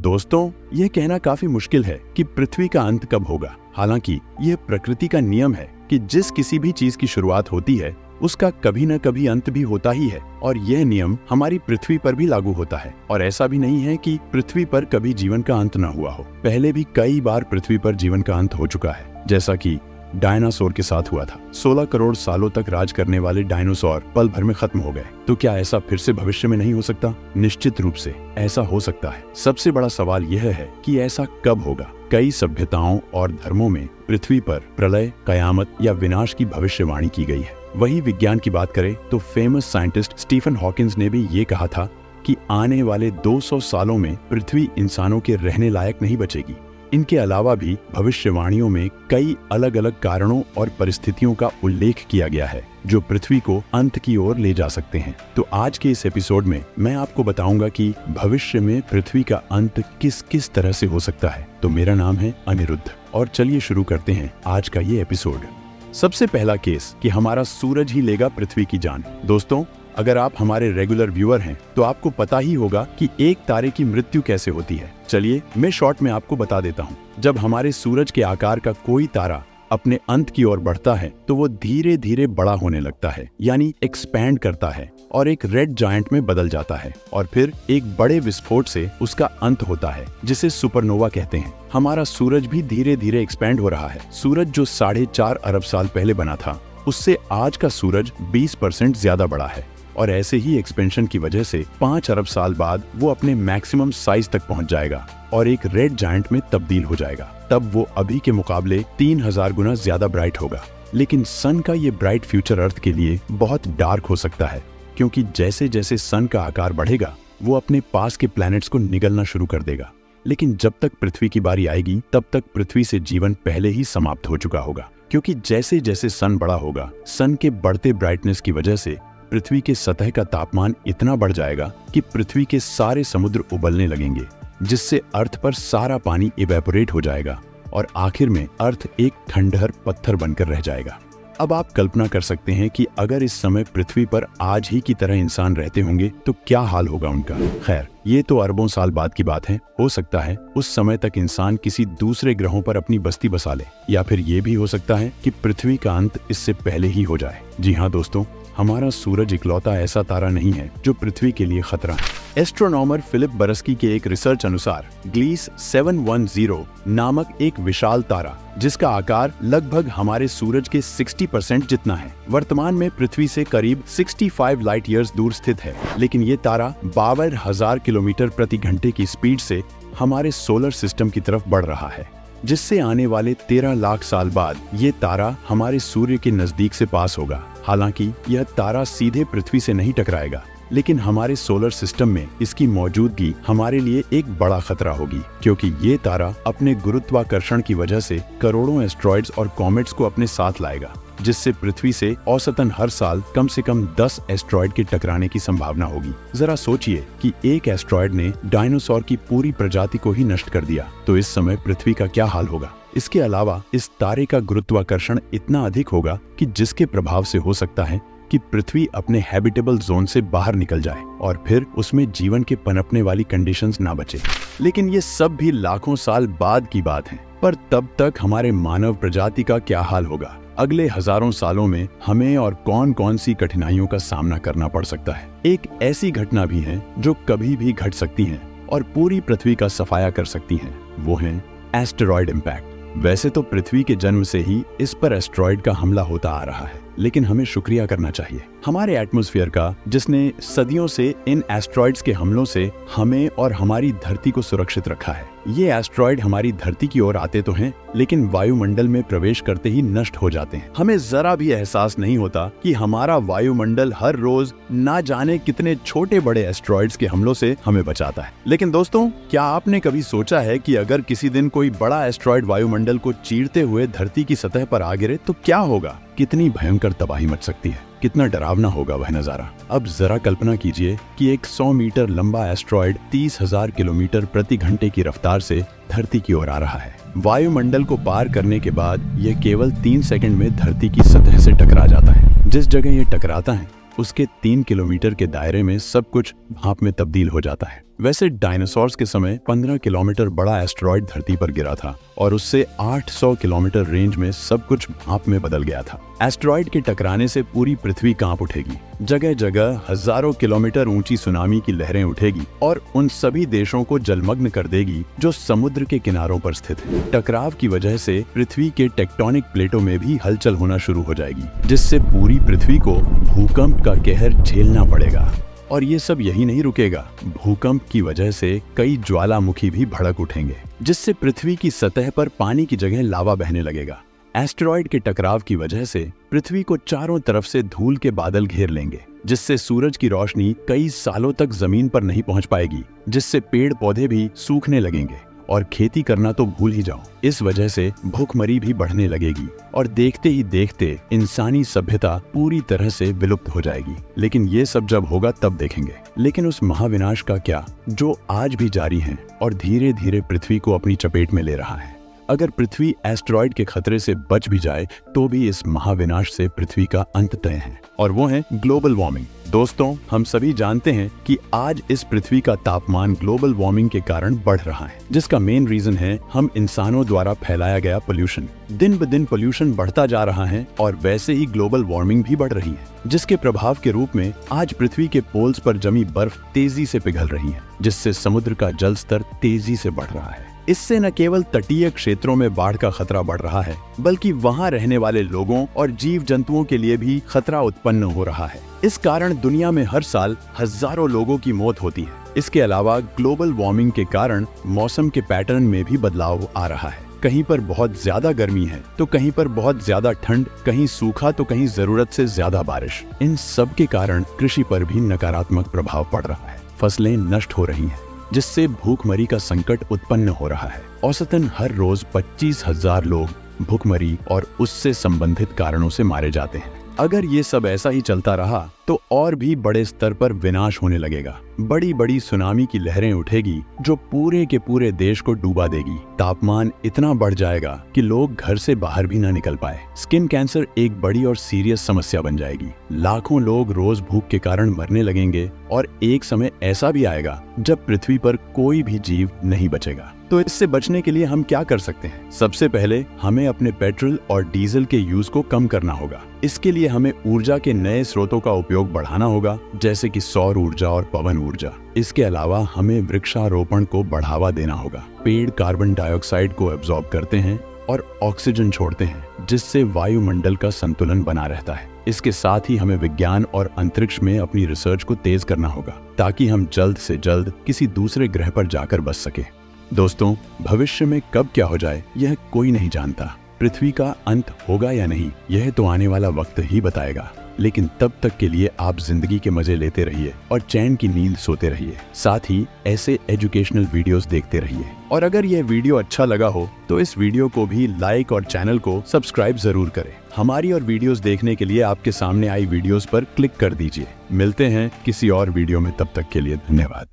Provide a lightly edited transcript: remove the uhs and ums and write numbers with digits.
दोस्तों, यह कहना काफी मुश्किल है कि पृथ्वी का अंत कब होगा। हालांकि यह प्रकृति का नियम है कि जिस किसी भी चीज की शुरुआत होती है उसका कभी न कभी अंत भी होता ही है, और यह नियम हमारी पृथ्वी पर भी लागू होता है। और ऐसा भी नहीं है कि पृथ्वी पर कभी जीवन का अंत न हुआ हो। पहले भी कई बार पृथ्वी पर जीवन का अंत हो चुका है, जैसा कि डायनासोर के साथ हुआ था। 16 करोड़ सालों तक राज करने वाले डायनासोर पल भर में खत्म हो गए। तो क्या ऐसा फिर से भविष्य में नहीं हो सकता? निश्चित रूप से ऐसा हो सकता है। सबसे बड़ा सवाल यह है कि ऐसा कब होगा। कई सभ्यताओं और धर्मों में पृथ्वी पर प्रलय, कयामत या विनाश की भविष्यवाणी की गई है। वही विज्ञान की बात करें तो फेमस साइंटिस्ट स्टीफन हॉकिंस ने भी ये कहा था कि आने वाले 200 सालों में पृथ्वी इंसानों के रहने लायक नहीं बचेगी। इनके अलावा भी भविष्यवाणियों में कई अलग अलग कारणों और परिस्थितियों का उल्लेख किया गया है जो पृथ्वी को अंत की ओर ले जा सकते हैं। तो आज के इस एपिसोड में मैं आपको बताऊंगा कि भविष्य में पृथ्वी का अंत किस किस तरह से हो सकता है। तो मेरा नाम है अनिरुद्ध और चलिए शुरू करते हैं आज का ये एपिसोड। सबसे पहला केस कि हमारा सूरज ही लेगा पृथ्वी की जान। दोस्तों, अगर आप हमारे रेगुलर व्यूअर हैं तो आपको पता ही होगा कि एक तारे की मृत्यु कैसे होती है। चलिए मैं शॉर्ट में आपको बता देता हूँ। जब हमारे सूरज के आकार का कोई तारा अपने अंत की ओर बढ़ता है तो वो धीरे धीरे बड़ा होने लगता है, यानी एक्सपैंड करता है और एक रेड जायंट में बदल जाता है, और फिर एक बड़े विस्फोट से उसका अंत होता है जिसे सुपरनोवा कहते हैं। हमारा सूरज भी धीरे धीरे एक्सपैंड हो रहा है। सूरज जो 4.5 अरब साल पहले बना था उससे आज का सूरज 20% ज्यादा बड़ा है, और ऐसे ही एक्सपेंशन की वजह से 5 अरब साल बाद वो अपने मैक्सिमम साइज तक पहुंच जाएगा और एक रेड जायंट में तब्दील हो जाएगा। तब वो अभी के मुकाबले 3000 गुना ज्यादा ब्राइट होगा। लेकिन सन का ये ब्राइट फ्यूचर अर्थ के लिए बहुत डार्क हो सकता है, क्योंकि जैसे जैसे सन का आकार बढ़ेगा वो अपने पास के प्लैनेट्स को निगलना शुरू कर देगा। लेकिन जब तक पृथ्वी की बारी आएगी तब तक पृथ्वी से जीवन पहले ही समाप्त हो चुका होगा, क्योंकि जैसे जैसे सन बड़ा होगा, सन के बढ़ते ब्राइटनेस की वजह से पृथ्वी के सतह का तापमान इतना बढ़ जाएगा कि पृथ्वी के सारे समुद्र उबलने लगेंगे, जिससे अर्थ पर सारा पानी इवेपोरेट हो जाएगा और आखिर में अर्थ एक खंडहर पत्थर बनकर रह जाएगा। अब आप कल्पना कर सकते हैं कि अगर इस समय पृथ्वी पर आज ही की तरह इंसान रहते होंगे तो क्या हाल होगा उनका। खैर, ये तो अरबों साल बाद की बात है। हो सकता है उस समय तक इंसान किसी दूसरे ग्रहों पर अपनी बस्ती बसा ले, या फिर ये भी हो सकता है कि पृथ्वी का अंत इससे पहले ही हो जाए। जी हाँ दोस्तों, हमारा सूरज इकलौता ऐसा तारा नहीं है जो पृथ्वी के लिए खतरा है। एस्ट्रोनॉमर फिलिप बरस्की के एक रिसर्च अनुसार ग्लीस 710 नामक एक विशाल तारा, जिसका आकार लगभग हमारे सूरज के 60% जितना है, वर्तमान में पृथ्वी से करीब 65 लाइट ईयर्स दूर स्थित है। लेकिन ये तारा 52,000 किलोमीटर प्रति घंटे की स्पीड से हमारे सोलर सिस्टम की तरफ बढ़ रहा है, जिससे आने वाले 13 लाख साल बाद ये तारा हमारे सूर्य के नजदीक से पास होगा। हालांकि यह तारा सीधे पृथ्वी से नहीं टकराएगा, लेकिन हमारे सोलर सिस्टम में इसकी मौजूदगी हमारे लिए एक बड़ा खतरा होगी, क्योंकि ये तारा अपने गुरुत्वाकर्षण की वजह से करोड़ों एस्ट्रॉइड्स और कॉमेट्स को अपने साथ लाएगा, जिससे पृथ्वी से औसतन हर साल कम से कम 10 एस्ट्रॉइड के टकराने की संभावना होगी। जरा सोचिए कि एक एस्ट्रॉइड ने डायनासोर की पूरी प्रजाति को ही नष्ट कर दिया, तो इस समय पृथ्वी का क्या हाल होगा। इसके अलावा इस तारे का गुरुत्वाकर्षण इतना अधिक होगा कि जिसके प्रभाव से हो सकता है कि पृथ्वी अपने हैबिटेबल जोन से बाहर निकल जाए और फिर उसमें जीवन के पनपने वाली कंडीशंस ना बचे। लेकिन ये सब भी लाखों साल बाद की बात है। पर तब तक हमारे मानव प्रजाति का क्या हाल होगा? अगले हजारों सालों में हमें और कौन कौन सी कठिनाइयों का सामना करना पड़ सकता है। एक ऐसी घटना भी है जो कभी भी घट सकती है और पूरी पृथ्वी का सफाया कर सकती है, वो है एस्टेरॉयड इम्पैक्ट। वैसे तो पृथ्वी के जन्म से ही इस पर एस्ट्रॉयड का हमला होता आ रहा है, लेकिन हमें शुक्रिया करना चाहिए हमारे एटमॉस्फेयर का, जिसने सदियों से इन एस्ट्रॉइड्स के हमलों से हमें और हमारी धरती को सुरक्षित रखा है। ये एस्ट्रॉइड हमारी धरती की ओर आते तो हैं, लेकिन वायुमंडल में प्रवेश करते ही नष्ट हो जाते हैं। हमें जरा भी एहसास नहीं होता कि हमारा वायुमंडल हर रोज ना जाने कितने छोटे बड़े एस्ट्रॉइड्स के हमलों से हमें बचाता है। लेकिन दोस्तों, क्या आपने कभी सोचा है कि अगर किसी दिन कोई बड़ा एस्ट्रॉइड वायुमंडल को चीरते हुए धरती की सतह पर आ गिरे तो क्या होगा? कितनी भयंकर तबाही मच सकती है, कितना डरावना होगा वह नजारा। अब जरा कल्पना कीजिए कि एक 100 मीटर लंबा एस्ट्रॉइड 30,000 किलोमीटर प्रति घंटे की रफ्तार से धरती की ओर आ रहा है। वायुमंडल को पार करने के बाद यह केवल 3 सेकंड में धरती की सतह से टकरा जाता है। जिस जगह यह टकराता है उसके 3 किलोमीटर के दायरे में सब कुछ भाप में तब्दील हो जाता है। वैसे डायनासोर्स के समय 15 किलोमीटर बड़ा एस्टेरॉयड धरती पर गिरा था और उससे 800 किलोमीटर रेंज में सब कुछ भाप में बदल गया था। एस्टेरॉयड के टकराने से पूरी पृथ्वी कांप उठेगी, जगह जगह हजारों किलोमीटर ऊंची सुनामी की लहरें उठेगी और उन सभी देशों को जलमग्न कर देगी जो समुद्र के किनारों पर स्थित है। टकराव की वजह से पृथ्वी के टेक्टोनिक प्लेटों में भी हलचल होना शुरू हो जाएगी, जिससे पूरी पृथ्वी को भूकंप का कहर झेलना पड़ेगा। और ये सब यही नहीं रुकेगा, भूकंप की वजह से कई ज्वालामुखी भी भड़क उठेंगे, जिससे पृथ्वी की सतह पर पानी की जगह लावा बहने लगेगा। एस्टेरॉयड के टकराव की वजह से पृथ्वी को चारों तरफ से धूल के बादल घेर लेंगे, जिससे सूरज की रोशनी कई सालों तक जमीन पर नहीं पहुंच पाएगी, जिससे पेड़ पौधे भी सूखने लगेंगे और खेती करना तो भूल ही जाओ। इस वजह से भूखमरी भी बढ़ने लगेगी और देखते ही देखते इंसानी सभ्यता पूरी तरह से विलुप्त हो जाएगी। लेकिन ये सब जब होगा तब देखेंगे। लेकिन उस महाविनाश का क्या, जो आज भी जारी है और धीरे धीरे पृथ्वी को अपनी चपेट में ले रहा है। अगर पृथ्वी एस्टेरॉयड के खतरे से बच भी जाए तो भी इस महाविनाश से पृथ्वी का अंत तय है, और वो है ग्लोबल वार्मिंग। दोस्तों, हम सभी जानते हैं कि आज इस पृथ्वी का तापमान ग्लोबल वार्मिंग के कारण बढ़ रहा है, जिसका मेन रीजन है हम इंसानों द्वारा फैलाया गया पोल्यूशन। दिन ब दिन पोल्यूशन बढ़ता जा रहा है और वैसे ही ग्लोबल वार्मिंग भी बढ़ रही है, जिसके प्रभाव के रूप में आज पृथ्वी के पोल्स पर जमी बर्फ तेजी से पिघल रही है, जिससे समुद्र का जल स्तर तेजी से बढ़ रहा है। इससे न केवल तटीय क्षेत्रों में बाढ़ का खतरा बढ़ रहा है, बल्कि वहां रहने वाले लोगों और जीव जंतुओं के लिए भी खतरा उत्पन्न हो रहा है। इस कारण दुनिया में हर साल हजारों लोगों की मौत होती है। इसके अलावा ग्लोबल वार्मिंग के कारण मौसम के पैटर्न में भी बदलाव आ रहा है। कहीं पर बहुत ज्यादा गर्मी है तो कहीं पर बहुत ज्यादा ठंड, कहीं सूखा तो कहीं जरूरत से ज्यादा बारिश। इन सब के कारण कृषि पर भी नकारात्मक प्रभाव पड़ रहा है। फसलें नष्ट हो रही हैं, जिससे भूखमरी का संकट उत्पन्न हो रहा है। औसतन हर रोज 25,000 लोग भूखमरी और उससे संबंधित कारणों से मारे जाते हैं। अगर ये सब ऐसा ही चलता रहा तो और भी बड़े स्तर पर विनाश होने लगेगा। बड़ी बड़ी सुनामी की लहरें उठेगी जो पूरे के पूरे देश को डूबा देगी। तापमान इतना बढ़ जाएगा कि लोग घर से बाहर भी ना निकल पाए। स्किन कैंसर एक बड़ी और सीरियस समस्या बन जाएगी। लाखों लोग रोज भूख के कारण मरने लगेंगे और एक समय ऐसा भी आएगा जब पृथ्वी पर कोई भी जीव नहीं बचेगा। तो इससे बचने के लिए हम क्या कर सकते हैं? सबसे पहले हमें अपने पेट्रोल और डीजल के यूज को कम करना होगा। इसके लिए हमें ऊर्जा के नए स्रोतों का उपयोग बढ़ाना होगा, जैसे कि सौर ऊर्जा और पवन ऊर्जा। इसके अलावा हमें वृक्षारोपण को बढ़ावा देना होगा। पेड़ कार्बन डाइऑक्साइड को एब्जॉर्ब करते हैं और ऑक्सीजन छोड़ते हैं, जिससे वायुमंडल का संतुलन बना रहता है। इसके साथ ही हमें विज्ञान और अंतरिक्ष में अपनी रिसर्च को तेज करना होगा, ताकि हम जल्द से जल्द किसी दूसरे ग्रह पर जाकर बस सके। दोस्तों, भविष्य में कब क्या हो जाए यह कोई नहीं जानता। पृथ्वी का अंत होगा या नहीं, यह तो आने वाला वक्त ही बताएगा। लेकिन तब तक के लिए आप जिंदगी के मजे लेते रहिए और चैन की नींद सोते रहिए। साथ ही ऐसे एजुकेशनल वीडियोस देखते रहिए। और अगर यह वीडियो अच्छा लगा हो तो इस वीडियो को भी लाइक और चैनल को सब्सक्राइब जरूर करें। हमारी और वीडियोस देखने के लिए आपके सामने आई वीडियोस पर क्लिक कर दीजिए। मिलते हैं किसी और वीडियो में, तब तक के लिए धन्यवाद।